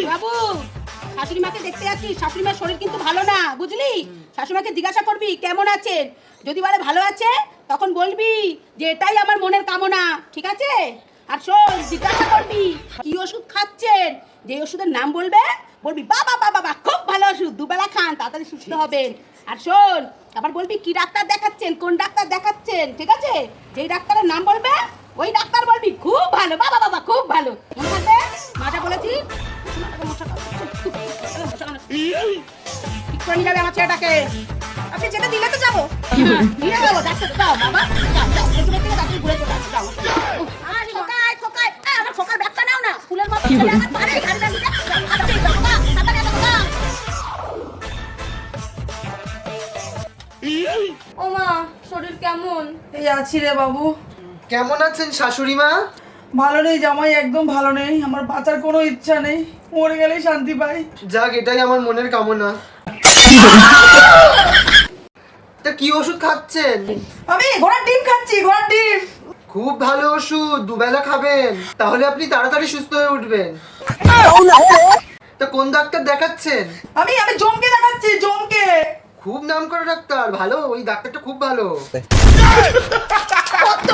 বাবু, শাশুড়ি মাকে দেখতে যাচ্ছি, শাশুড়ি মার শরীর কিন্তু ভালো না, বুঝলি? শাশুড়ি মাকে জিজ্ঞাসা করবি কেমন আছেন, যদি বলে ভালো আছে তখন বলবি যে এটাই আমার মনের কামনা, ঠিক আছে? আর শোন, জিজ্ঞাসা করবি কি ওষুধ খাচ্ছেন, যে ওষুধের নাম বলবে, বলবি বাবা বাবা বাবা খুব ভালো ওষুধ, দুবেলা খান, তাড়াতাড়ি সুস্থ হবেন। আর শোন, আবার বলবি কি ডাক্তার দেখাচ্ছেন, কোন ডাক্তার দেখাচ্ছেন, ঠিক আছে? যেই ডাক্তারের নাম বলবে ওই ডাক্তার বলবি খুব ভালো, বাবা বাবা খুব ভালো। মনে থাকবে? মাটা বলেছি ঠিক করে নিয়ে যাবে আমার ছেলেটাকে। আপনি যেটা দিলে তো যাবো, নিয়ে যাবো, ডাক্তার দাও বাবা, যাও যাও, পেছনের থেকে ডাক্তার ঘুরে চলে আসো, যাও। আর খোকায় খোকায়, আমার খোকার ব্যাগটা নাও না, ফুলের মতো ছেলে আমার পারে গাড়ি দাঁড়িয়ে যাও, তাড়াতাড়ি যাও বাবা, তাড়াতাড়ি যাও বাবা। ও মা, শরীর কেমন? এই আছি রে বাবু। কেমন আছেন শাশুড়ি মা? ভালো নেই জামাই, একদম ভালো নেই। আমার বাঁচার কোনো ইচ্ছা নেই, মরে গেলেই শান্তি পাই। যাক, এটাই আমার মনের কামনা। তা কি ওষুধ খাচ্ছেন? আমি ঘোড়ার ডিম খাচ্ছি, ঘোড়ার ডিম। খুব ভালো ওষুধ, দুবেলা খাবেন, তাহলে আপনি তাড়াতাড়ি সুস্থ হয়ে উঠবেন। তা কোন ডাক্তার দেখাচ্ছেন? আমি আমি জমকে দেখাচ্ছি, জমকে। খুব নাম করা ডাক্তার, ভালো, ওই ডাক্তারটা খুব ভালো। কত